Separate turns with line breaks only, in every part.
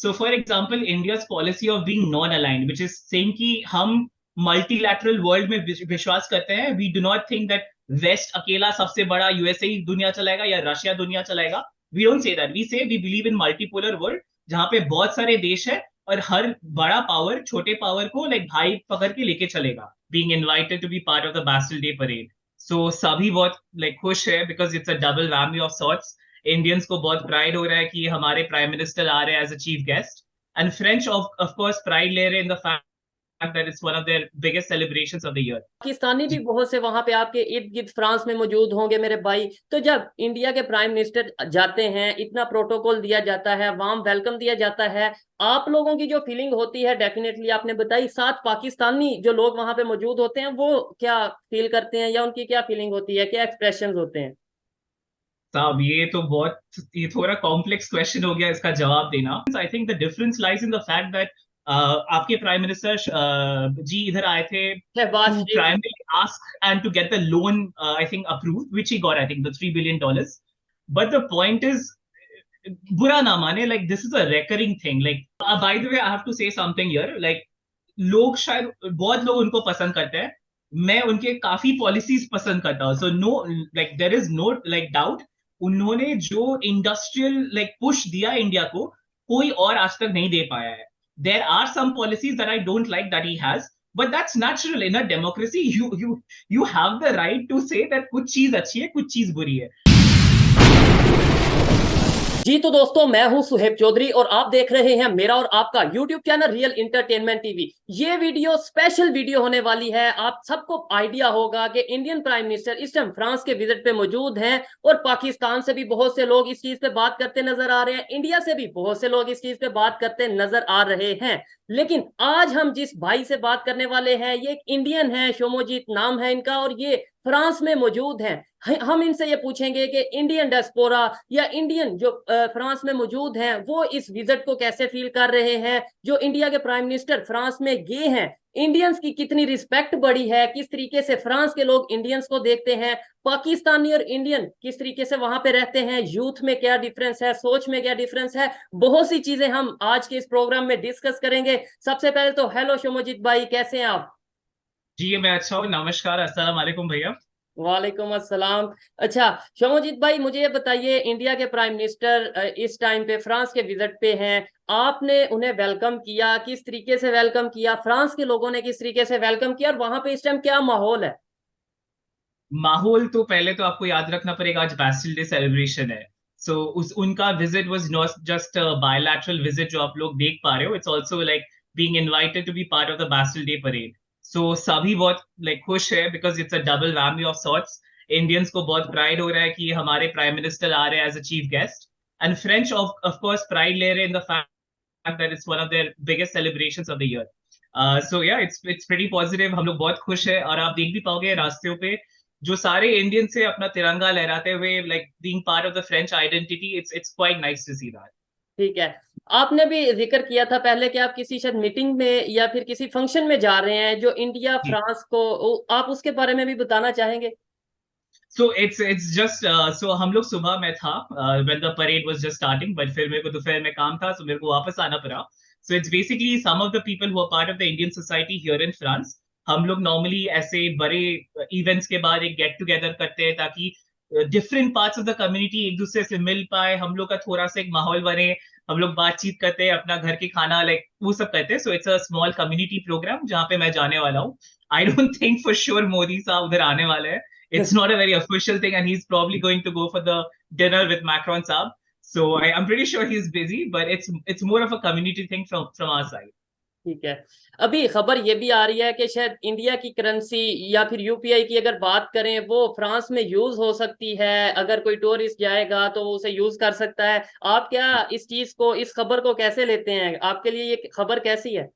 So for example, India's policy of being non-aligned, which is saying कि हम multilateral world में विश्वास करते हैं. We do not think that West अकेला सबसे बड़ा यूएसए ही दुनिया चलाएगा या रशिया दुनिया चलाएगा. We don't say that. We say we believe in multipolar world, जहां पे बहुत सारे देश है और हर बड़ा पावर छोटे पावर को लाइक भाई पकड़ के लेके चलेगा. Being invited to be part of the Bastille Day parade. So सभी बहुत लाइक खुश है because it's a double whammy of sorts. Indians को बहुत प्राइड हो रहा है कि हमारे प्राइम मिनिस्टर आ रहे हैं as a chief guest. And French of course pride ले रहे हैं in the fact that it's one of their biggest celebrations of the year.
Pakistani भी बहुत से वहां पे आपके इर्द गिर्द फ्रांस में मौजूद होंगे मेरे भाई. तो जब इंडिया के प्राइम मिनिस्टर जाते हैं, इतना प्रोटोकॉल दिया जाता है, वार्म वेलकम दिया जाता है, आप लोगों की जो फीलिंग होती है डेफिनेटली आपने बताई. साथ पाकिस्तानी जो लोग वहां पे मौजूद होते हैं वो क्या फील करते हैं या उनकी क्या फीलिंग होती है, क्या एक्सप्रेशन होते हैं?
साहब ये थोड़ा कॉम्प्लेक्स क्वेश्चन हो गया इसका जवाब देना. I think the difference lies in the fact that आपके प्राइम मिनिस्टर जी इधर आए थे
Shehbaz
to
Sharif.
Primary ask and to get the loan, I think approved, which he got, I think the $3 billion. But the point is, बुरा ना माने, like this is a recurring thing. Like by the way I have to say something here. Like लोग शायद बहुत लोग उनको पसंद करते हैं. मैं उनके काफी पॉलिसीज पसंद करता हूँ. So no, like there is no like doubt. उन्होंने जो इंडस्ट्रियल लाइक पुश दिया इंडिया को, कोई और आज तक नहीं दे पाया है. There are some policies that I don't like that he has, but that's natural in a democracy. You have the right to say that कुछ चीज अच्छी है, कुछ चीज बुरी है.
जी तो दोस्तों, मैं हूं सुहेब चौधरी और आप देख रहे हैं मेरा और आपका YouTube channel real entertainment TV. ये वीडियो स्पेशल वीडियो होने वाली है. आप सबको आइडिया होगा कि इंडियन प्राइम मिनिस्टर इस टाइम फ्रांस के विजिट पे मौजूद हैं और पाकिस्तान से भी बहुत से लोग इस चीज पे बात करते नजर आ रहे हैं, इंडिया से भी बहुत से लोग इस चीज पे बात करते नजर आ रहे हैं. लेकिन आज हम जिस भाई से बात करने वाले हैं ये एक इंडियन है, शोमोजीत नाम है इनका, और ये फ्रांस में मौजूद हैं. हम इनसे ये पूछेंगे कि इंडियन डायस्पोरा या इंडियन जो फ्रांस में मौजूद हैं वो इस विजिट को कैसे फील कर रहे हैं. जो इंडिया के प्राइम मिनिस्टर फ्रांस में गए हैं, इंडियंस की कितनी रिस्पेक्ट बढ़ी है, किस तरीके से फ्रांस के लोग इंडियंस को देखते हैं, पाकिस्तानी और इंडियन किस तरीके से वहां पे रहते हैं, यूथ में क्या डिफरेंस है, सोच में क्या डिफरेंस है, बहुत सी चीजें हम आज के इस प्रोग्राम में डिस्कस करेंगे. सबसे पहले तो हेलो शोमोजीत भाई, कैसे हैं आप?
जी मैं अच्छा हूँ. नमस्कार, अस्सलाम वालेकुम भैया.
वालेकुम अस्सलाम. अच्छा शोमोजीत भाई, मुझे ये बताइए, इंडिया के प्राइम मिनिस्टर इस टाइम पे फ्रांस के विजिट पे हैं, आपने उन्हें वेलकम किया, किस तरीके से वेलकम किया, फ्रांस के लोगों ने किस तरीके से वेलकम किया, और वहां पे इस टाइम क्या माहौल है?
माहौल तो पहले तो आपको याद रखना पड़ेगा, आज बैस्टिल डे सेलिब्रेशन है. सो उस उनका visit was not just a bilateral visit जो आप लोग देख पा रहे हो. It's also like being invited to be part of the Bastille Day parade. So सभी बहुत लाइक खुश है because it's a double whammy of sorts. Indians को बहुत प्राइड हो रहा है कि हमारे प्राइम मिनिस्टर आ रहे हैं as a chief guest. And French of course pride ले रहे हैं in the fact that it's one of their biggest celebrations of the year. So yeah it's pretty positive. हम लोग बहुत खुश है और आप देख भी पाओगे रास्तों पे जो सारे इंडियन से अपना तिरंगा लहराते हुए, like being part of the French identity. It's quite nice to see that.
ठीक है. आपने भी जिक्र किया था पहले कि आप किसी शायद मीटिंग में या फिर किसी फंक्शन में जा रहे हैं जो इंडिया फ्रांस को, आप उसके बारे में भी बताना चाहेंगे?
सो इट्स जस्ट सो हम लोग सुबह में था when the parade was just starting, but फिर मेरे को दोपहर में काम था, सो मेरे को वापस आना पड़ा. So it's basically some of the people who are part of the Indian society here in France. हम लोग नॉर्मली ऐसे बड़े इवेंट्स के बाद एक गेट टुगेदर करते हैं ताकि different parts of the community एक दूसरे से मिल पाए, हम लोग का थोड़ा सा एक माहौल बने, हम लोग बातचीत करते हैं, अपना घर के खाना लाइक वो सब करते हैं. So it's a small community program जहाँ पे मैं जाने वाला हूँ. I don't think for sure Modi साहब उधर आने वाले हैं. It's not a very official thing, and he's probably going to go for the dinner with Macron saab. So I'm pretty sure he's busy, but it's more of a community thing from our side.
ठीक है. अभी खबर ये भी आ रही है कि शायद इंडिया की करेंसी या फिर यूपीआई की अगर बात करें वो फ्रांस में यूज हो सकती है, अगर कोई टूरिस्ट जाएगा तो वो उसे यूज कर सकता है. आप क्या इस चीज को, इस खबर को कैसे लेते हैं? आपके लिए ये खबर कैसी है?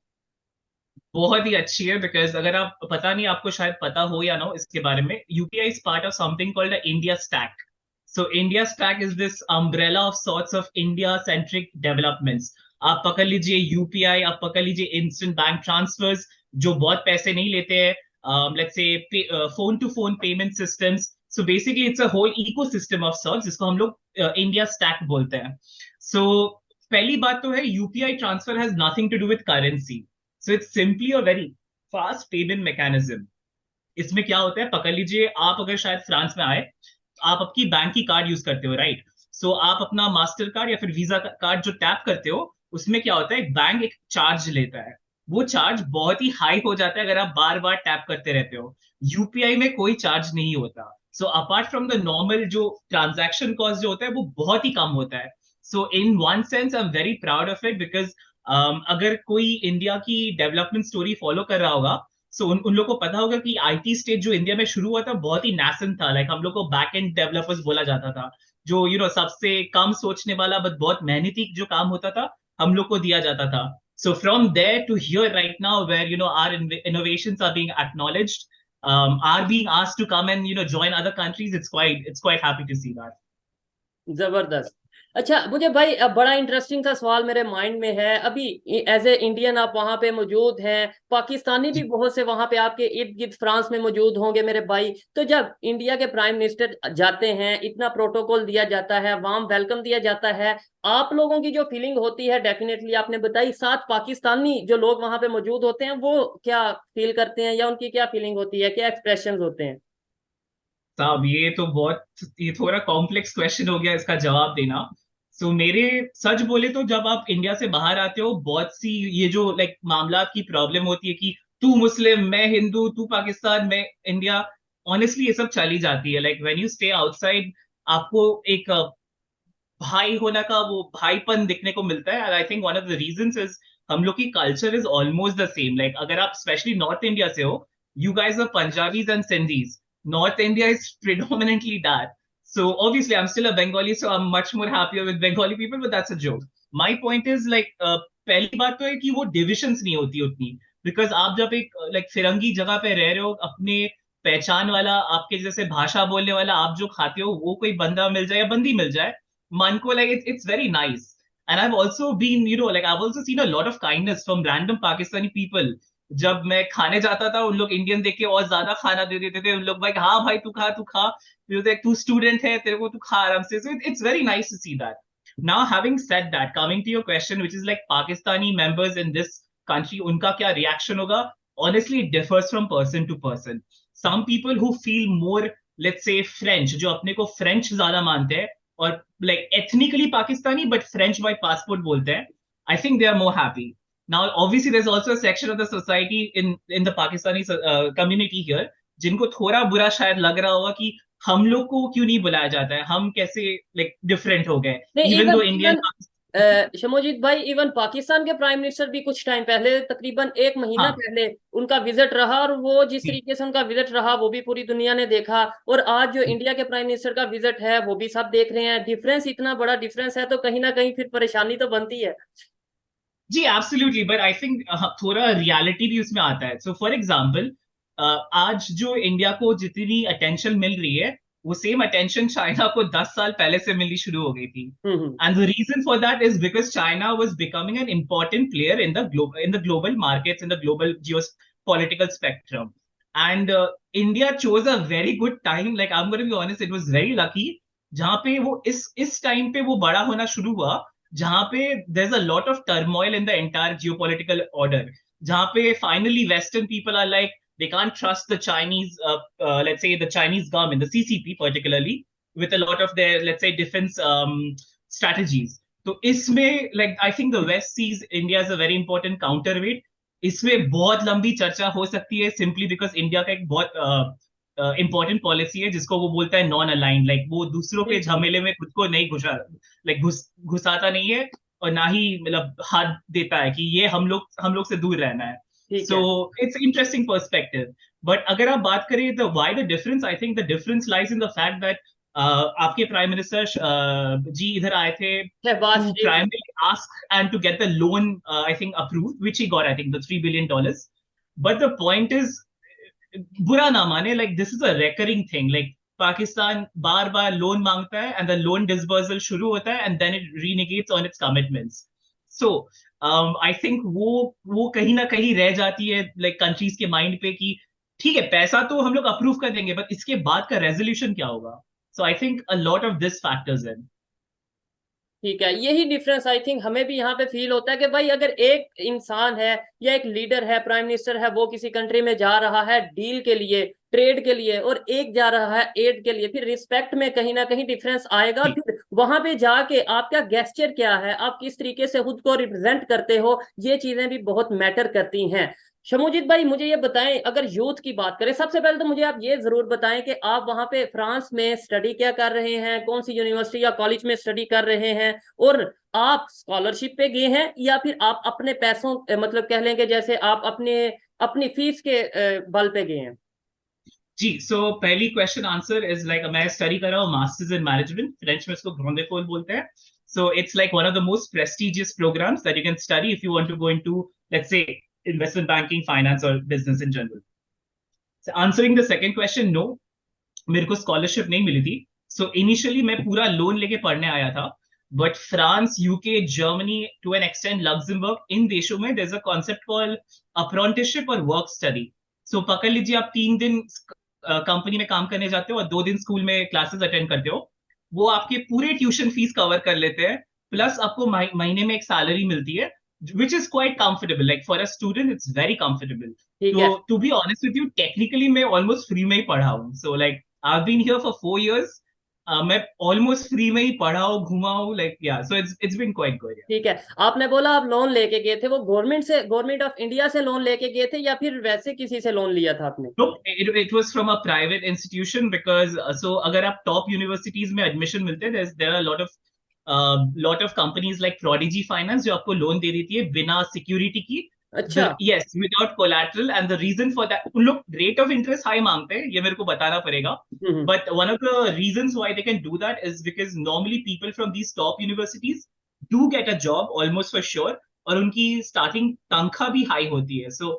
बहुत ही अच्छी है बिकॉज अगर आप, पता नहीं आपको शायद पता हो या ना इसके बारे में, UPI is part of something called India stack. So India stack is this umbrella of sorts of India centric developments. आप पकड़ लीजिए यूपीआई, आप पकड़ लीजिए इंस्टेंट बैंक ट्रांसफर्स जो बहुत पैसे नहीं लेते हैं, let's say phone to phone payment systems. So basically it's a whole ecosystem of sorts जिसको हम लोग इंडिया स्टैक बोलते हैं. सो पहली बात तो है UPI transfer has nothing to do with currency, so it's simply a very fast payment mechanism. इसमें क्या होता है, पकड़ लीजिए आप अगर शायद फ्रांस में आए, आप आपकी बैंक की कार्ड यूज करते हो, राइट? सो आप अपना मास्टर कार्ड या फिर वीजा कार्ड जो टैप करते हो, उसमें क्या होता है, एक बैंक एक चार्ज लेता है। वो चार्ज बहुत ही हाई हो जाता है अगर आप बार बार टैप करते रहते हो। यूपीआई में कोई चार्ज नहीं होता। So apart from the normal जो ट्रांजैक्शन कॉस्ट जो होता है वो बहुत ही कम होता है। So in one sense I am very proud of it, because अगर कोई इंडिया की डेवलपमेंट स्टोरी फॉलो कर रहा होगा, सो उन लोग को पता होगा कि आईटी स्टेट जो इंडिया में शुरू हुआ था बहुत ही नैसेंट था। लाइक हम लोग को बैक एंड डेवलपर्स बोला जाता था, जो सबसे कम सोचने वाला बट बहुत मेहनती जो काम होता था, हम लोग को दिया जाता था। So from there to here right now where are innovations are being acknowledged, are being asked to come and join other countries, it's quite happy to see that.
जबरदस्त। अच्छा मुझे भाई अब बड़ा इंटरेस्टिंग सा सवाल मेरे माइंड में है। अभी एज ए इंडियन आप वहां पे मौजूद हैं, पाकिस्तानी भी बहुत से वहां पे आपके इर्द गिर्द फ्रांस में मौजूद होंगे मेरे भाई। तो जब इंडिया के प्राइम मिनिस्टर जाते हैं, इतना प्रोटोकॉल दिया जाता है, वार्म वेलकम दिया जाता है, आप लोगों की जो फीलिंग होती है डेफिनेटली आपने बताई, साथ पाकिस्तानी जो लोग वहां पे मौजूद होते हैं वो क्या फील करते हैं या उनकी क्या फीलिंग होती है, क्या एक्सप्रेशन होते हैं?
साहब ये थोड़ा कॉम्प्लेक्स क्वेश्चन हो गया इसका जवाब देना। मेरे सच बोले तो जब आप इंडिया से बाहर आते हो, बहुत सी ये जो लाइक मामला की प्रॉब्लम होती है कि तू मुस्लिम मैं हिंदू, तू पाकिस्तान मैं इंडिया, ऑनेस्टली ये सब चली जाती है। Like when you stay outside, आपको एक भाई होने का वो भाईपन दिखने को मिलता है। I think one of the reasons is हम लोग की culture is almost the same. Like अगर आप स्पेशली नॉर्थ इंडिया से हो, you guys are Punjabis and Sindhis, north India is predominantly that. So obviously I'm still a Bengali, so I'm much more happier with Bengali people, but that's a joke. My point is like पहली बात तो है कि वो divisions नहीं होती उतनी, because आप जब एक लाइक फिरंगी जगह पे रह रहे हो, अपने पहचान वाला आपके जैसे भाषा बोलने वाला आप जो खाते हो वो कोई बंदा मिल जाए या बंदी मिल जाए, मन को like it's very nice. And I've also been like I've also seen a lot of kindness from random Pakistani people. जब मैं खाने जाता था, उन लोग इंडियन देख के और ज्यादा खाना दे देते थे। उन लोग भाई हाँ भाई तू खा तू खा, तू स्टूडेंट है तेरे को तू खा आराम से। So it's very nice to see that. Now having said that, coming to your question which is like Pakistani members in this country, उनका क्या रिएक्शन होगा? Honestly it differs from person to person. Some people who feel more, let's say French, जो अपने को French ज्यादा मानते हैं और like ethnically Pakistani but French by passport बोलते हैं, I think they are more happy. Now obviously there's also a section of the society in the Pakistani community here जिनको थोड़ा बुरा शायद लग रहा होगा कि हम लोग को क्यों नहीं बुलाया जाता है, हम कैसे लाइक डिफरेंट हो गए,
नहीं
इवन
इवन
दो इंडियन.
शमोजीत भाई, इवन पाकिस्तान के प्राइम मिनिस्टर भी कुछ टाइम पहले, तकरीबन एक महीना
हाँ
पहले उनका विजिट रहा, और वो जिस तरीके से उनका विजिट रहा वो भी पूरी दुनिया ने देखा। और आज जो इंडिया के प्राइम मिनिस्टर का विजिट है वो भी सब देख रहे हैं। डिफरेंस, इतना बड़ा डिफरेंस है तो कहीं ना कहीं फिर परेशानी तो बनती है।
जी एब्सोल्युटली, बट आई थिंक थोड़ा रियलिटी भी उसमें आता है. सो फॉर एग्जांपल, आज जो इंडिया को जितनी अटेंशन मिल रही है, वो सेम अटेंशन चाइना को 10 साल पहले से मिलनी शुरू हो गई थी.
हम्म।
And the reason for that is because China was becoming an important player in the global markets, in the global geopolitical spectrum. And India chose a very good time. Like I'm going to be honest, it was very lucky. जहाँ पे वो इस time पे वो बड़ा होना शुरू हुआ, जहाँ पे there's a lot of turmoil in the entire geopolitical order. जहाँ पे finally Western people are like they can't trust the Chinese, let's say the Chinese government, the CCP particularly, with a lot of their, let's say, defense strategies. तो इसमें like I think the West sees India as a very important counterweight. इसमें बहुत लंबी चर्चा हो सकती है simply because India का एक बहुत इंपॉर्टेंट पॉलिसी है जिसको वो बोलता है नॉन अलाइंड. लाइक वो दूसरों के झमेले में खुद को नहीं घुसाता नहीं है, और ना ही मतलब हाथ देता है कि ये हम लोग से दूर रहना है. So it's interesting perspective. But अगर आप बात करें the why the difference, I think the difference lies in the fact that आपके प्राइम मिनिस्टर जी इधर आए थे to primarily ask and to get the loan, I think approved, which he got, I think the $3 billion. But the point is, बुरा ना माने, like this is a recurring thing. Like Pakistan बार बार loan मांगता है एंड द लोन डिसबर्सल शुरू होता है and then it renegades on its commitments. So I think वो कहीं ना कहीं रह जाती है लाइक कंट्रीज के माइंड पे कि ठीक है पैसा तो हम लोग अप्रूव कर देंगे, बट इसके बाद का रेजोल्यूशन क्या होगा. So I think a lot of this factors in.
ठीक है, यही डिफरेंस आई थिंक हमें भी यहाँ पे फील होता है कि भाई अगर एक इंसान है या एक लीडर है, प्राइम मिनिस्टर है, वो किसी कंट्री में जा रहा है डील के लिए, ट्रेड के लिए, और एक जा रहा है एड के लिए, फिर रिस्पेक्ट में कहीं ना कहीं डिफरेंस आएगा। और
जी
फिर वहां पे जाके आपका गेस्चर क्या है, आप किस तरीके से खुद को रिप्रेजेंट करते हो, ये चीजें भी बहुत मैटर करती हैं। शमूजित भाई मुझे ये बताएं, अगर यूथ की बात करें, सबसे पहले तो मुझे आप ये जरूर बताएं कि आप वहां पे फ्रांस में स्टडी क्या कर रहे हैं, कौन सी यूनिवर्सिटी या कॉलेज में स्टडी कर रहे हैं, और आप स्कॉलरशिप पे गए हैं या फिर आप अपने पैसों मतलब कह लेंगे जैसे आप अपने अपनी फीस के बल पे गए हैं।
जी सो पहली क्वेश्चन आंसर इज लाइक मैं स्टडी कर रहा हूँ मास्टर्स इन मैनेजमेंट, फ्रेंच में इसको ग्रांड एकोल बोलते हैं. So it's like one of the most prestigious programmes that you can study if you want to go into, let's say, investment banking, finance और business in general. Answering the second question, no, मेरे को scholarship नहीं मिली थी. So initially मैं पूरा loan लेके पढ़ने आया था. But France, UK, Germany, to an extent Luxembourg, इन देशों में there is a concept called apprenticeship और वर्क स्टडी. सो पकड़ लीजिए आप 3 दिन कंपनी में काम करने जाते हो और 2 दिन स्कूल में क्लासेस अटेंड करते हो. वो आपके पूरे ट्यूशन फीस कवर कर लेते हैं, प्लस आपको महीने में एक सैलरी मिलती है, which is quite comfortable. Like for a student, it's very comfortable.
ठीक
So
है।
to be honest with you, technically मैं almost free में ही पढ़ा हूँ. So like I've been here for 4 years. मैं almost free में ही पढ़ा हूँ, घुमा हूँ. Like yeah, so it's been quite good. Yeah.
ठीक है, आपने बोला आप लोन लेके गए थे, वो गवर्नमेंट से, गवर्नमेंट ऑफ इंडिया से लोन लेके गए थे या फिर वैसे किसी से लोन लिया था आपने?
Look, it was from a private institution because so अगर आप top universities में admission मिलते हैं, there are a lot of companies like Prodigy Finance जो आपको लोन दे देती है बिना सिक्योरिटी की.
अच्छा।
Yes, without collateral, and the reason for that, उन लोग rate of interest high मांगते हैं, ये मेरे को बताना पड़ेगा.
हम्म।
But one of the reasons why they can do that is because normally people from these top universities do get a job almost for sure, और उनकी starting तनख्वाह भी high होती है. So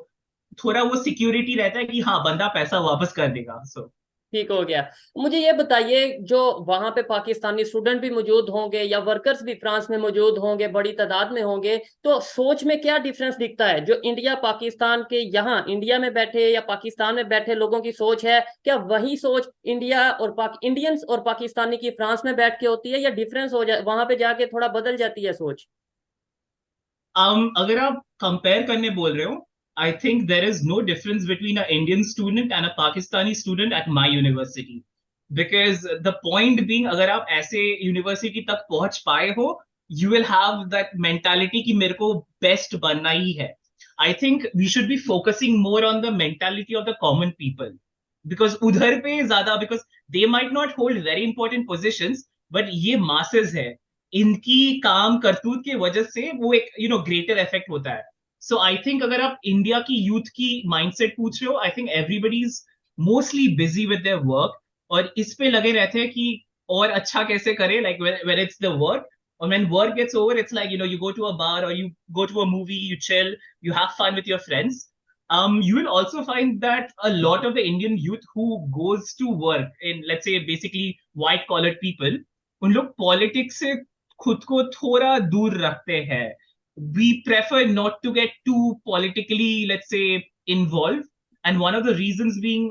थोड़ा वो सिक्योरिटी रहता है कि हाँ बंदा पैसा वापस कर देगा. सो
ठीक हो गया। मुझे ये बताइए, जो वहां पे पाकिस्तानी स्टूडेंट भी मौजूद होंगे या वर्कर्स भी फ्रांस में मौजूद होंगे, बड़ी तादाद में होंगे, तो सोच में क्या डिफरेंस दिखता है? जो इंडिया पाकिस्तान के, यहाँ इंडिया में बैठे या पाकिस्तान में बैठे लोगों की सोच है, क्या वही सोच इंडिया और इंडियंस और पाकिस्तानी की फ्रांस में बैठ के होती है, या डिफरेंस हो जाए वहां पे जाके थोड़ा बदल जाती है सोच?
अगर आप कंपेयर करने बोल रहे हो, I think there is no difference between an Indian student and a Pakistani student at my university. Because the point being, अगर आप ऐसे यूनिवर्सिटी तक पहुंच पाए हो, you will have that mentality कि मेरे को बेस्ट बनना ही है. I think we should be focusing more on the mentality of the common people. Because उधर पे ज्यादा, because they might not hold very important positions, but ये masses है, इनकी काम करतूत के वजह से वो एक ग्रेटर इफेक्ट होता है. सो आई थिंक अगर आप इंडिया की यूथ की माइंडसेट पूछ रहे हो, I think everybody is mostly busy with their work, और इस पे लगे रहते हैं कि और अच्छा कैसे करें. Like when it's the work, or when work gets over, it's like you go to a bar or you go to a movie, you chill, you have fun with your friends. You will also find that a lot of the Indian youth who goes to work in, let's say, basically white collared people, उन लोग politics से खुद को थोड़ा दूर रखते हैं. We prefer not to get too politically, let's say, involved. And one of the reasons being,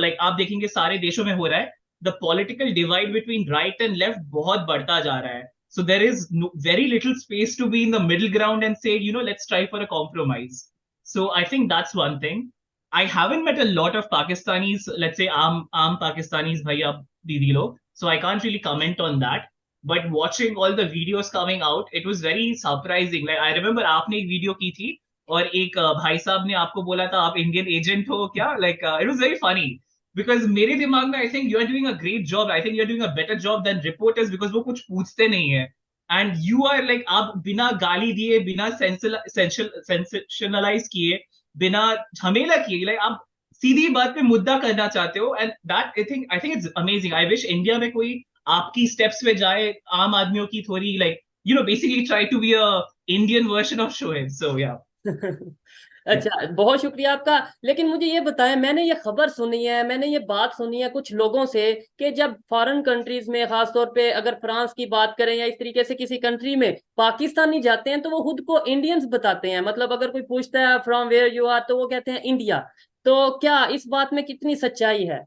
like आप देखेंगे सारे देशों में हो रहा है, the political divide between right and left बहुत बढ़ता जा रहा है. So there is very little space to be in the middle ground and say, let's try for a compromise. So I think that's one thing. I haven't met a lot of Pakistanis, let's say, aam Pakistanis, bhaiya, didi log. So I can't really comment on that. But watching all the videos coming out, it was very surprising. Like I remember आपने एक video की थी और एक भाई साहब ने आपको बोला था आप इंडियन एजेंट हो क्या. Like it was very funny because मेरे दिमाग में I think you are doing a great job. I think you are doing a better job than reporters because वो कुछ पूछते नहीं है. And you are like, आप बिना गाली दिए, बिना सेंसेशनलाइज किए, बिना झमेला किए, like आप सीधी बात पे मुद्दा करना चाहते हो. And that I think it's amazing. I wish India में कोई आपकी स्टेप्स पे जाए, आम आदमियों की थोड़ी, like basically try to be a Indian version of Shoaib. So yeah. Yeah.
अच्छा, बहुत शुक्रिया आपका। लेकिन मुझे ये बताएं, मैंने ये खबर सुनी है, मैंने ये बात सुनी है कुछ लोगों से कि जब फॉरेन कंट्रीज में, खासतौर पे अगर फ्रांस की बात करें या इस तरीके से किसी कंट्री में पाकिस्तानी जाते हैं, तो वो खुद को इंडियंस बताते हैं। मतलब अगर कोई पूछता है फ्रॉम वेयर यू आर, तो वो कहते हैं इंडिया। तो क्या इस बात में कितनी सच्चाई है?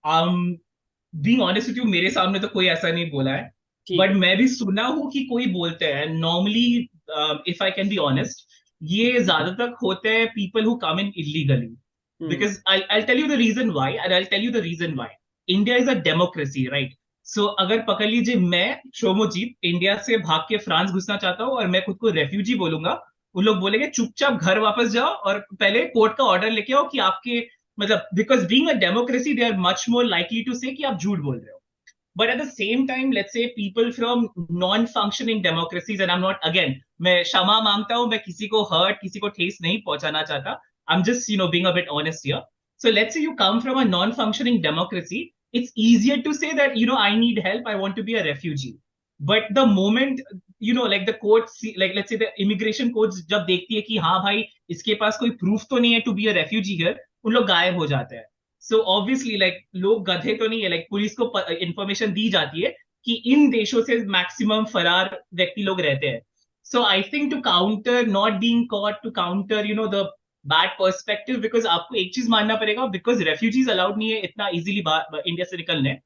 um Being honest with you, मेरे सामने तो कोई ऐसा नहीं बोला है.
ठीक
बट
है।
मैं भी सुना हूँ कि कोई बोलते हैं normally, if I can be honest, ये ज्यादातर होते हैं people who come in illegally,
hmm.
because I'll tell you the reason why, and I'll tell you the reason why. India is a democracy, right? So अगर पकड़ लीजिए मैं Shomojit India से भाग के फ्रांस घुसना चाहता हूँ और मैं खुद को रेफ्यूजी बोलूंगा, उन लोग बोलेंगे चुपचाप घर वापस जाओ और पहले कोर्ट का ऑर्डर लेके आओ कि आपके, मतलब because being a democracy they are much more likely to say कि आप झूठ बोल रहे हो. But at the same time, let's say people from non-functioning democracies, and I'm not, again, मैं क्षमा मांगता हूं, मैं किसी को hurt, किसी को ठेस नहीं पहुंचाना चाहता. I'm just, being a bit honest here. So let's say you come from a non-functioning democracy, it's easier to say that, I need help, I want to be a refugee. But the moment, like the courts, like let's say the immigration courts जब देखती है कि हाँ भाई इसके पास कोई proof तो नहीं है to be a refugee here, उन लोग गायब हो जाते हैं. सो ऑब्वियसली लाइक लोग गधे तो नहीं है, लाइक पुलिस को इंफॉर्मेशन दी जाती है कि इन देशों से मैक्सिमम फरार व्यक्ति लोग रहते हैं. So I think to counter not being caught, to counter the bad perspective, because आपको एक चीज मानना पड़ेगा, बिकॉज रेफ्यूजीज अलाउड नहीं है इतना इजीली इंडिया से निकलने.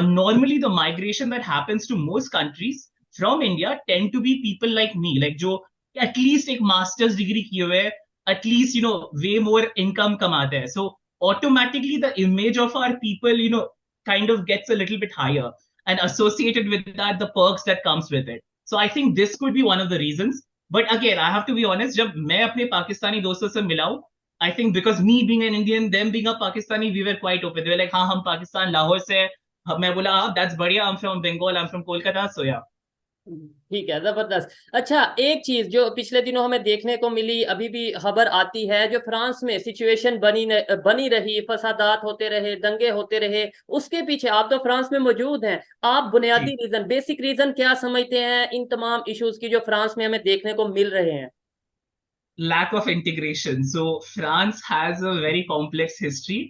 Normally the migration that happens to most countries from India tend to be people like me, like जो at least एक master's degree किए हुए, at least way more income कमाते हैं. So automatically the image of our people kind of gets a little bit higher, and associated with that the perks that comes with it. So I think this could be one of the reasons. But again, I have to be honest, जब मैं अपने पाकिस्तानी दोस्तों से मिला हूँ, I think because me being an Indian, them being a Pakistani, we were quite open. They were like, हाँ हम पाकिस्तान लाहौर से हैं. मैं बोला दैट्स बढ़िया, I am from Bengal, I am from Kolkata, so yeah.
ठीक है, जबरदस्त। अच्छा, एक चीज जो पिछले दिनों हमें देखने को मिली, अभी भी खबर आती है, जो फ्रांस में सिचुएशन बनी रही, फसादात होते रहे, दंगे होते रहे, उसके पीछे आप तो फ्रांस में मौजूद हैं, आप बुनियादी
जी,
रीजन, बेसिक रीजन क्या समझते हैं इन तमाम इश्यूज की जो फ्रांस में हमें देखने को मिल रहे हैं?
Lack of integration. So France has a very complex history.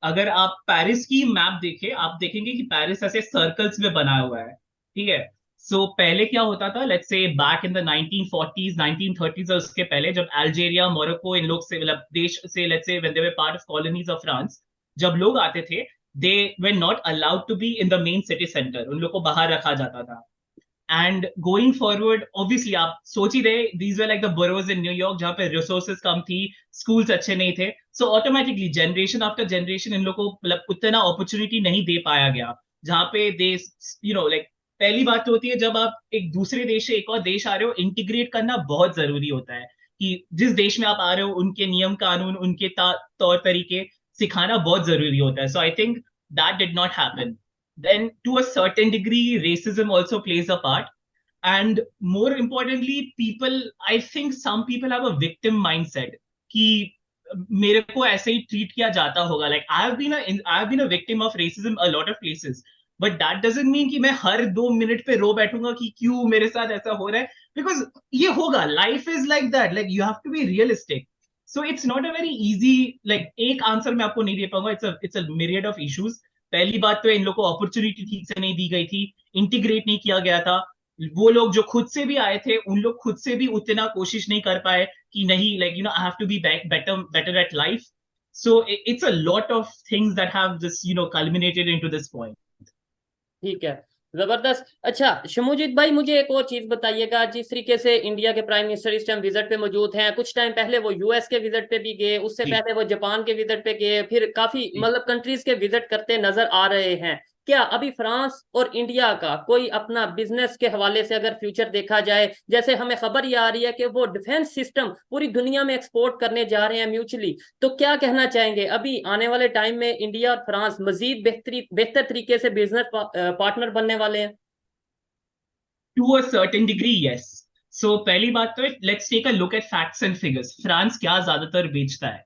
अगर आप पेरिस की मैप देखें, आप देखेंगे कि पेरिस ऐसे सर्कल्स में बना हुआ है, ठीक है. सो पहले क्या होता था, let's say back in the 1940s 1930s, और उसके पहले जब अल्जेरिया, मोरक्को, इन लोग से, मतलब देश से, let's say when they were part of colonies of France, जब लोग आते थे, they were not allowed to be in the main city centre, उन लोग को बाहर रखा जाता था. एंड गोइंग फॉरवर्ड, ऑब्वियसली आप सोच ही रहे, these were like the boroughs in New York जहां पे रिसोर्सेज कम थी, स्कूल्स अच्छे नहीं थे. So automatically generation after generation इन लोगों को मतलब उतना अपॉर्चुनिटी नहीं दे पाया गया, जहां पे दे, लाइक पहली बात तो होती है जब आप एक दूसरे देश से एक और देश आ रहे हो, इंटीग्रेट करना बहुत जरूरी होता है, कि जिस देश में आप आ रहे हो उनके नियम कानून, उनके तौर तरीके सिखाना बहुत जरूरी होता है. So I think that did not happen. Then to a certain degree racism also plays a part, and more importantly people, I think some people have a victim mindset कि मेरे को ऐसे ही ट्रीट किया जाता होगा. like I have been a victim of racism a lot of places, but that doesn't mean कि मैं हर 2 minute पे रो बैठूंगा कि क्यों मेरे साथ ऐसा हो रहा है, because ये होगा, life is like that, like you have to be realistic. So it's not a very easy, like एक आंसर मैं आपको नहीं दे पाऊंगा. it's a myriad of issues. पहली बात तो इन लोग को अपॉर्चुनिटी ठीक से नहीं दी गई थी, इंटीग्रेट नहीं किया गया था. वो लोग जो खुद से भी आए थे, उन लोग खुद से भी उतना कोशिश नहीं कर पाए कि नहीं, like I have to be better at life. So it's a lot of things that have just culminated into this point.
ठीक है, जबरदस्त। अच्छा शमूजित भाई, मुझे एक और चीज बताइएगा, जिस तरीके से इंडिया के प्राइम मिनिस्टर इस टाइम विजिट पे मौजूद हैं, कुछ टाइम पहले वो यूएस के विजिट पे भी गए, उससे
जी,
पहले वो जापान के विजिट पे गए, फिर काफी
जी.
मतलब कंट्रीज के विजिट करते नजर आ रहे हैं। क्या अभी फ्रांस और इंडिया का कोई अपना बिजनेस के हवाले से अगर फ्यूचर देखा जाए, जैसे हमें खबर ये आ रही है कि वो डिफेंस सिस्टम पूरी दुनिया में एक्सपोर्ट करने जा रहे हैं म्यूचुअली, तो क्या कहना चाहेंगे अभी आने वाले टाइम में इंडिया और फ्रांस मजीद बेहतर तरीके से बिजनेस पार्टनर बनने वाले हैं?
To a certain degree, yes. So पहली बात तो let's take a look at facts and figures. France क्या ज्यादातर बेचता है?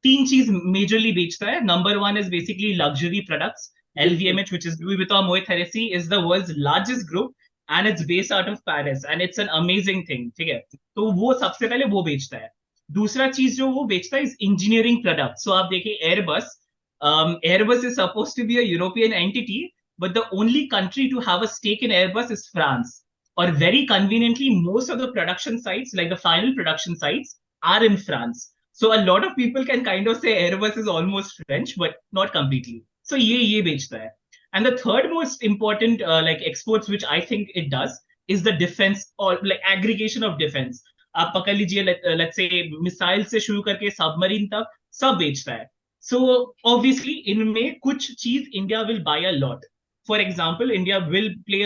तीन चीज मेजरली बेचता है. Number one is basically luxury products.
बिल्कुल।
LVMH, which is Louis Vuitton Moet Hennessy, is the world's largest group, and it's based out of Paris, and it's an amazing thing. ठीक है, तो वो सबसे पहले वो बेचता है. दूसरा चीज जो वो बेचता है इज इंजीनियरिंग प्रोडक्ट. सो आप देखिए Airbus. Airbus is suppose to be a European entity, but the only country to have a stake in Airbus is France. Or very conveniently, most of the production sites, like the final production sites, are in France. So a lot of people can kind of say Airbus is almost French, but not completely. So ये बेचता है. And the third most important like exports which I think it does is the defense or like aggregation of defense. आप पकड़ लीजिए let's say missile से शुरू करके submarine तक सब बेचता है. So obviously इनमें कुछ चीज India will buy a lot. For example, India will play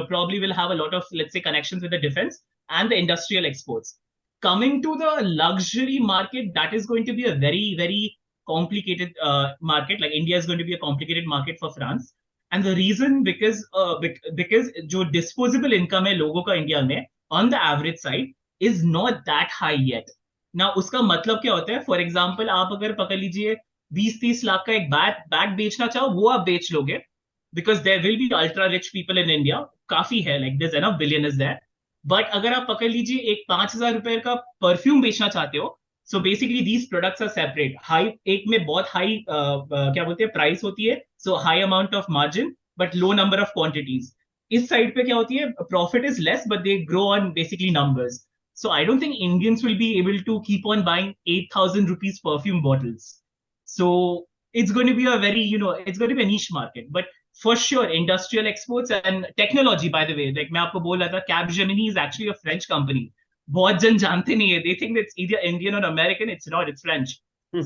probably will have a lot of, let's say, connections with the defense and the industrial exports. Coming to the luxury market, that is going to be a very, very complicated market. Like India is going to be a complicated market for France. And the reason because जो disposable income है लोगों का India में on the average side is not that high yet. Now उसका मतलब क्या होता है? For example, आप अगर पकड़ लीजिए 20-30 लाख का एक बैग बेचना चाहो, वो आप बेच लोगे because there will be ultra rich people in India. काफी है, like there's enough billionaires there. But अगर आप पकड़ लीजिए एक 5,000 रुपए का परफ्यूम बेचना चाहते हो, so basically these products are separate. High एक में बहुत high क्या बोलते हैं प्राइस होती है, so high amount of margin but low number of quantities. इस साइड पे क्या होती है, profit is less but they grow on basically numbers. So I don't think Indians will be able to keep on buying 8,000 rupees perfume bottles. So it's going to be a very, it's going to be a niche market. But for sure, industrial exports and technology, by the way, like मैं आपको बोल रहा था, Capgemini is actually a French company. बहुत जन जानते नहीं है. They think it's either Indian or American. It's not. It's French.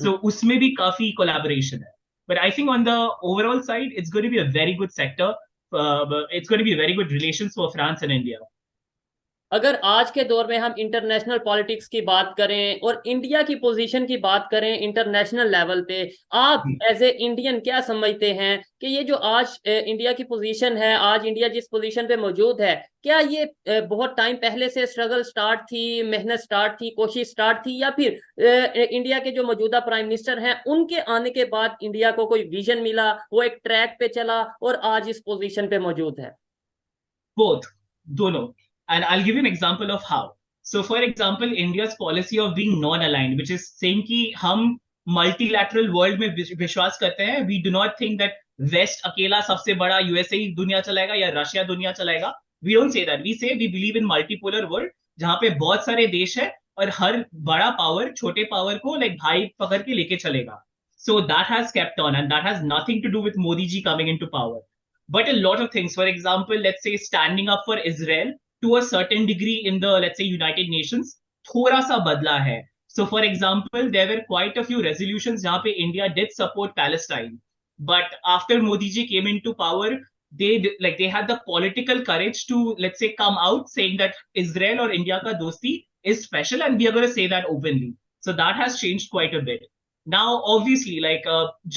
So उसमें भी काफी collaboration है. But I think on the overall side, it's going to be a very good sector. It's going to be very good relations for France and India.
अगर आज के दौर में हम इंटरनेशनल पॉलिटिक्स की बात करें और इंडिया की पोजीशन की बात करें इंटरनेशनल लेवल पे, आप एज ए इंडियन क्या समझते हैं कि ये जो आज इंडिया की पोजीशन है, आज इंडिया जिस पोजीशन पे मौजूद है, क्या ये बहुत टाइम पहले से स्ट्रगल स्टार्ट थी, मेहनत स्टार्ट थी, कोशिश स्टार्ट थी, या फिर इंडिया के जो मौजूदा प्राइम मिनिस्टर हैं उनके आने के बाद इंडिया को कोई विजन मिला, वो एक ट्रैक पे चला और आज इस पोजीशन पे मौजूद है?
Both, दोनों. And I'll give you an example of how. So, for example, India's policy of being non-aligned, which is saying कि हम multilateral world में विश्वास करते हैं. We do not think that West अकेला सबसे बड़ा USA ही दुनिया चलाएगा या रशिया दुनिया चलाएगा. We don't say that. We say we believe in multipolar world, जहाँ पे बहुत सारे देश है और हर बड़ा पावर छोटे पावर को like भाई पकड़ के लेके चलेगा. So that has kept on, and that has nothing to do with Modi ji coming into power. But a lot of things, for example, let's say standing up for Israel to a certain degree in the, let's say, United Nations, थोड़ा सा बदला है. So, for example, there were quite a few resolutions जहाँ पे India did support Palestine. But after Modi ji came into power, they had the political courage to, let's say, come out saying that Israel or India का दोस्ती is special and we are going to say that openly. So that has changed quite a bit. Now, obviously, like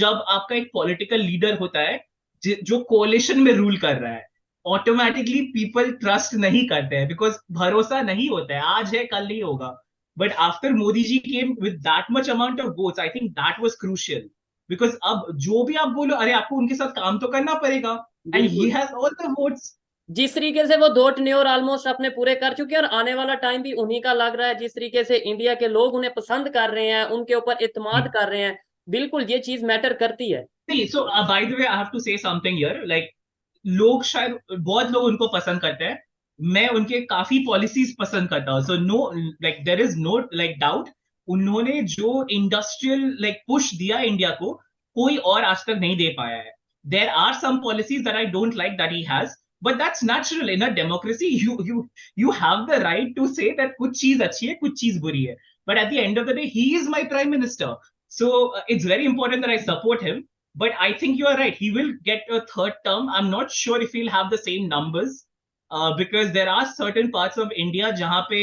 जब आपका एक political leader होता है जो coalition में rule कर रहा है, ऑटोमेटिकली पीपल ट्रस्ट नहीं करते हैं बिकॉज भरोसा नहीं होता है, आज है कल नहीं होगा. But after Modi ji came with that much amount of votes, I think that was crucial because अब जो भी आप बोलो, अरे आपको उनके साथ काम तो करना पड़ेगा, and he has all the votes.
जिस तरीके से वो 2 टेन्योर ऑलमोस्ट अपने पूरे कर चुके हैं और आने वाला टाइम भी उन्हीं का लग रहा है, जिस तरीके से इंडिया के लोग उन्हें पसंद कर रहे हैं, उनके ऊपर इत्मीनान कर रहे हैं, बिल्कुल ये चीज मैटर करती है.
So by the way I have to say something here, like लोग शायद बहुत लोग उनको पसंद करते हैं, मैं उनके काफी पॉलिसीज पसंद करता हूँ. So no, like there is no like doubt, उन्होंने जो इंडस्ट्रियल लाइक पुश दिया इंडिया को, कोई और आज तक नहीं दे पाया है. There are some policies that I don't like that he has, but that's natural in a democracy. You have the right to say that कुछ चीज अच्छी है, कुछ चीज बुरी है, but at the end of the day he is my prime minister. So it's very important that I support him. But I think you are right. He will get a third term. I'm not sure if he'll have the same numbers because there are certain parts of India जहाँ पे,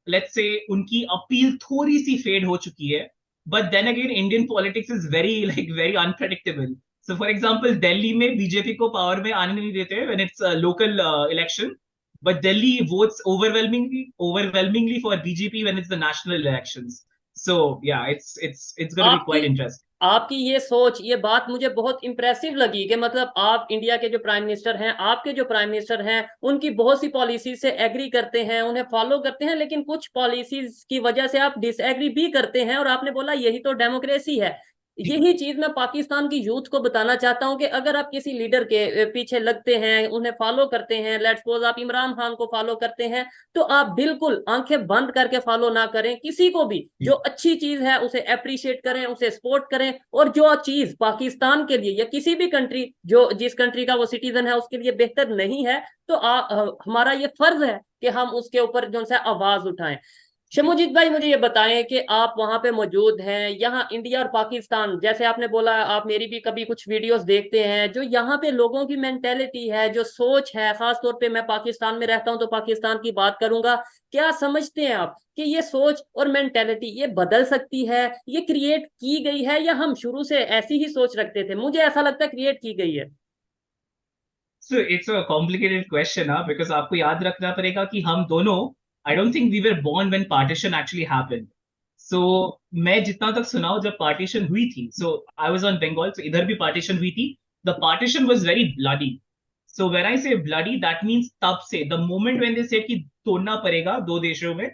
let's say, उनकी appeal थोड़ी सी fade हो चुकी है. But then again, Indian politics is very unpredictable. So for example, Delhi में BJP को power में आने नहीं देते when it's a local election. But Delhi votes overwhelmingly for BJP when it's the national elections. So yeah, it's going to be quite interesting.
आपकी ये सोच, ये बात मुझे बहुत इंप्रेसिव लगी कि मतलब आप इंडिया के जो प्राइम मिनिस्टर हैं, आपके जो प्राइम मिनिस्टर हैं, उनकी बहुत सी पॉलिसी से एग्री करते हैं, उन्हें फॉलो करते हैं, लेकिन कुछ पॉलिसीज की वजह से आप डिसएग्री भी करते हैं, और आपने बोला यही तो डेमोक्रेसी है. यही चीज मैं पाकिस्तान की यूथ को बताना चाहता हूं कि अगर आप किसी लीडर के पीछे लगते हैं, उन्हें फॉलो करते हैं, लेट्स सपोज आप इमरान खान को फॉलो करते हैं, तो आप बिल्कुल आंखें बंद करके फॉलो ना करें किसी को भी। जो अच्छी चीज है उसे अप्रिशिएट करें, उसे सपोर्ट करें, और जो चीज पाकिस्तान के लिए या किसी भी कंट्री, जो जिस कंट्री का वो सिटीजन है उसके लिए बेहतर नहीं है, तो हमारा ये फर्ज है कि हम उसके ऊपर जो है आवाज उठाएं। शमोजीत भाई, मुझे ये बताएं कि आप वहां पे मौजूद हैं, यहाँ इंडिया और पाकिस्तान, जैसे आपने बोला आप मेरी भी कभी कुछ वीडियोस देखते हैं, जो यहाँ पे लोगों की मेंटेलिटी है, जो सोच है, खास तौर पे मैं पाकिस्तान में रहता हूँ तो पाकिस्तान की बात करूंगा, क्या समझते हैं आप कि ये सोच और मेंटेलिटी ये बदल सकती है, ये क्रिएट की गई है, या हम शुरू से ऐसी ही सोच रखते थे? मुझे ऐसा लगता है क्रिएट की गई है।
So it's a complicated question, huh? Because आपको याद रखना पड़ेगा कि हम दोनों, I don't think we were born when partition actually happened. So मैं जितना तक सुना हूं जब partition हुई थी, so I was on Bengal, so इधर भी partition हुई थी. The partition was very bloody. So when I say bloody, that means तब से, the moment when they said कि तोड़ना पड़ेगा दो देशों में,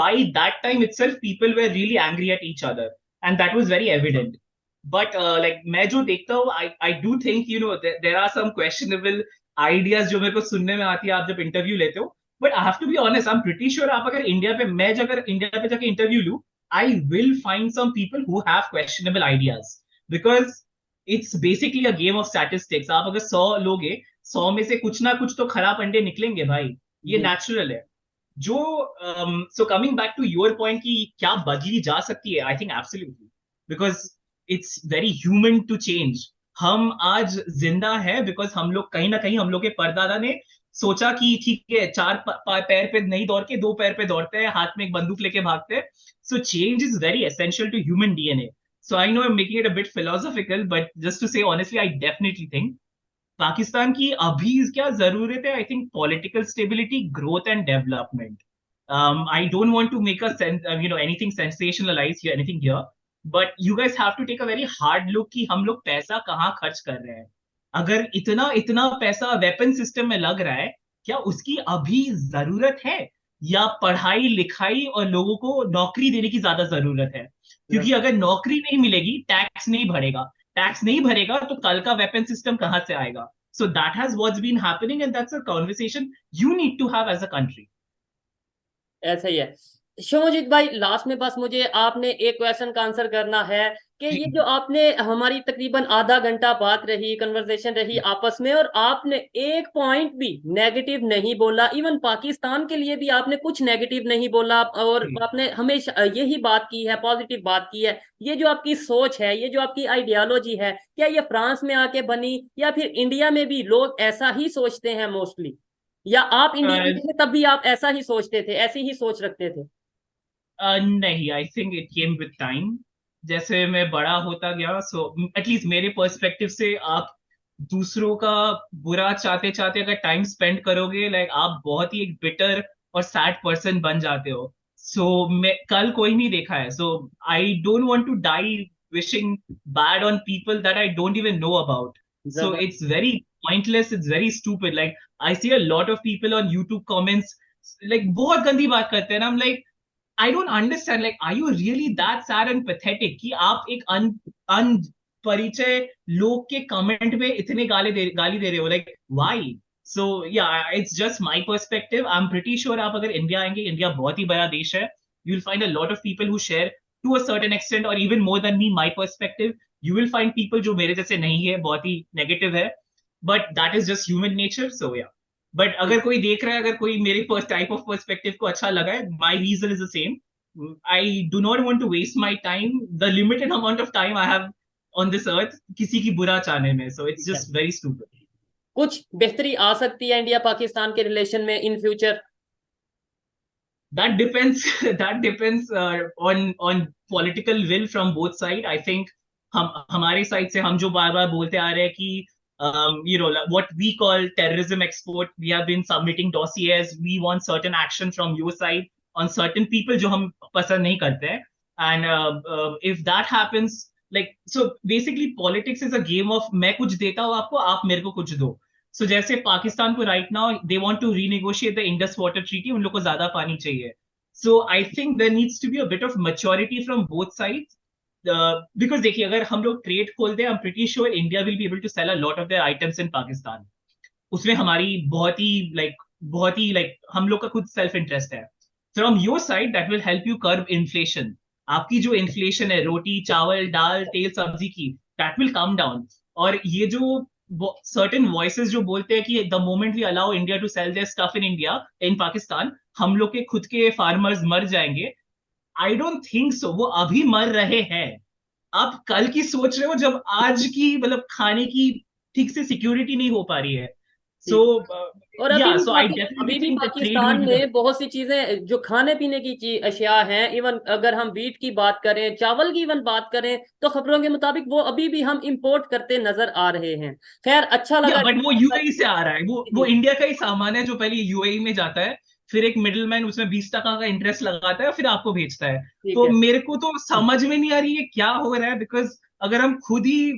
by that time itself people were really angry at each other, and that was very evident. But like मैं जो देखता हूँ, I do think there are some questionable ideas जो मेरे को सुनने में आती है आप जब इंटरव्यू लेते हो. But I have to be honest, I'm pretty sure आप अगर इंडिया पे, मैं अगर इंडिया पे जाके इंटरव्यू लूँ, I will find some people who have questionable ideas, because it's basically a game of statistics. आप अगर 100 लोगे, 100 में से कुछ ना कुछ तो खराब अंडे निकलेंगे भाई, ये नेचुरल है. जो so coming back to your point कि क्या बदली जा सकती है, I think absolutely, because it's very human to change. हम आज जिंदा है बिकॉज हम लोग कहीं ना कहीं, हम लोग के परदादा ने सोचा कि ठीक है, चार पैर पे नहीं दौड़ के दो पैर पे दौड़ते हैं, हाथ में एक बंदूक लेके भागते हैं. So change is very essential to human DNA. So I know I am making it a bit philosophical, but just to say honestly, I definitely think Pakistan की अभी क्या जरूरत है, I think political stability, growth and development. I don't want to make a anything sensationalize here, anything here, but you guys have to take a very hard look कि हम लोग पैसा कहाँ खर्च कर रहे हैं. अगर इतना इतना पैसा वेपन सिस्टम में लग रहा है, क्या उसकी अभी जरूरत है, या पढ़ाई लिखाई और लोगों को नौकरी देने की ज्यादा जरूरत है? क्योंकि अगर नौकरी नहीं मिलेगी, टैक्स नहीं भरेगा, टैक्स नहीं भरेगा तो कल का वेपन सिस्टम कहाँ से आएगा? So that has what's been happening, and that's a conversation you need to have as a country.
ऐसा ही है। शिवजीत भाई, लास्ट में बस मुझे आपने एक क्वेश्चन का आंसर करना है कि ये जो आपने हमारी तकरीबन आधा घंटा बात रही, कन्वर्सेशन रही आपस में, और आपने एक पॉइंट भी नेगेटिव नहीं बोला, इवन पाकिस्तान के लिए भी आपने कुछ नेगेटिव नहीं बोला, और आपने हमेशा यही बात की है, पॉजिटिव बात की है। ये जो आपकी सोच है, ये जो आपकी आइडियोलॉजी है, क्या ये फ्रांस में आके बनी, या फिर इंडिया में भी लोग ऐसा ही सोचते हैं मोस्टली, या आप इंडिया में थे तब भी आप ऐसा ही सोचते थे, ऐसी ही सोच रखते थे?
नहीं, I think it came with time. जैसे मैं बड़ा होता गया, सो एटलीस्ट मेरे पर्सपेक्टिव से, आप दूसरों का बुरा चाहते चाहते अगर टाइम स्पेंड करोगे, लाइक आप बहुत ही एक बिटर और सैड पर्सन बन जाते हो. सो मैं कल कोई नहीं देखा है, so I don't want to die wishing bad on people that I don't even know about. So it's very pointless, it's very stupid. Like I see a lot of people on YouTube comments, like बहुत गंदी बात करते हैं ना. I'm like, I don't understand, like are you really that sad and pathetic कि आप एक अनपरिचय लोग के कमेंट में इतने गाली दे रहे हो? like why? So yeah, it's just my perspective. I'm pretty sure आप अगर इंडिया आएंगे, इंडिया बहुत ही बड़ा देश है, you'll find a lot of people who share to a certain extent or even more than me my perspective. You will find people जो मेरे जैसे नहीं है, बहुत ही नेगेटिव है, but that is just human nature. So yeah, but अगर कोई देख रहा है, अगर कोई मेरे टाइप ऑफ पर्सपेक्टिव को अच्छा लगा है, my reason is the same. I do not want to waste my time, the limited amount of time I have on this earth, किसी की बुरा चाहने में. So it's just very stupid.
कुछ बेहतरी आ सकती है इंडिया पाकिस्तान के रिलेशन में in future?
That depends. That depends on political will from both side. I think हम हमारे साइड से हम जो बार बार बोलते आ रहे हैं कि what we call terrorism export, we have been submitting dossiers, we want certain action from your side on certain people जो हम पसंद नहीं करते हैं. And if that happens, like, so basically politics is a game of मैं कुछ देता हूँ आपको, आप मेरे को कुछ दो. So जैसे पाकिस्तान को right now they want to renegotiate the Indus Water Treaty, उन लोग को ज्यादा पानी चाहिए. So I think there needs to be a bit of maturity from both sides. Because देखिए, अगर हम लोग ट्रेड खोलते हैं, I am pretty sure India will be able to sell a lot of their items in Pakistan. उसमें हमारी बहुत ही लाइक हम लोग का खुद सेल्फ इंटरेस्ट है। From your side that will help you curb inflation. आपकी जो इन्फ्लेशन है रोटी चावल दाल तेल सब्जी की, दैट विल कम डाउन। और ये जो सर्टेन वॉइसेस जो बोलते हैं कि the moment we allow India to sell their stuff in India in Pakistan, हम लोग के खुद के फार्मर्स मर जाएंगे। आई डोंट थिंक सो, वो अभी मर रहे हैं। आप कल की सोच रहे हो जब आज की मतलब खाने की ठीक से सिक्योरिटी नहीं हो पा रही है। सो
और
या सो आई
अभी
डेफिनेटली
भी
think the trade
Pakistan
will be the.
में बहुत सी चीजें जो खाने पीने की चीज अशिया हैं, इवन अगर हम वीट की बात करें, चावल की इवन बात करें, तो खबरों के मुताबिक वो अभी भी हम इंपोर्ट करते नजर आ रहे हैं। खैर, अच्छा
या
लगा।
बट वो यूएई से आ रहा है, वो
जी,
इंडिया का ही सामान है जो पहले यूएई में जाता है, फिर एक मिडिलमैन उसमें 20% का इंटरेस्ट लगाता है, फिर आपको भेजता है।
ठीक
तो
है।
मेरे को तो समझ में नहीं आ रही है क्या हो रहा है, बिकॉज अगर हम खुद ही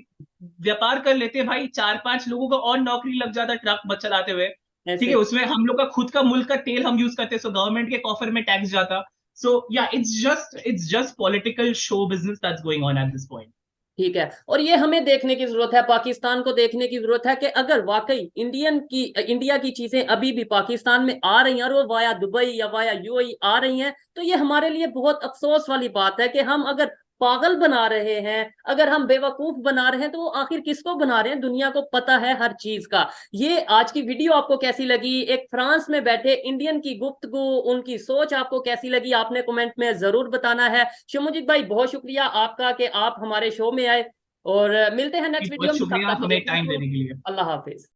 व्यापार कर लेते भाई, 4-5 लोगों का और नौकरी लग जाता ट्रक बच चलाते हुए। ठीक है,
ऐसे
उसमें हम लोग का खुद का मुल्क का तेल हम यूज करते, सो गवर्नमेंट के कॉफर में टैक्स जाता। सो yeah it's just political show business that's going on at this point.
ठीक है। और ये हमें देखने की जरूरत है, पाकिस्तान को देखने की जरूरत है कि अगर वाकई इंडिया की चीजें अभी भी पाकिस्तान में आ रही हैं और वो वाया दुबई या वाया यूएई आ रही हैं, तो ये हमारे लिए बहुत अफसोस वाली बात है कि हम अगर पागल बना रहे हैं, अगर हम बेवकूफ बना रहे हैं, तो वो आखिर किसको बना रहे हैं? दुनिया को पता है हर चीज का। ये आज की वीडियो आपको कैसी लगी? एक फ्रांस में बैठे इंडियन की गुफ्तगू, उनकी सोच आपको कैसी लगी? आपने कमेंट में जरूर बताना है। शिवमुजीत भाई, बहुत शुक्रिया आपका कि आप हमारे शो में आए, और मिलते हैं नेक्स्ट वीडियो
बहुत
में। तब
शुक्रिया
तक के लिए
हमें टाइम
आपको
देने के लिए।
अल्लाह हाफिज।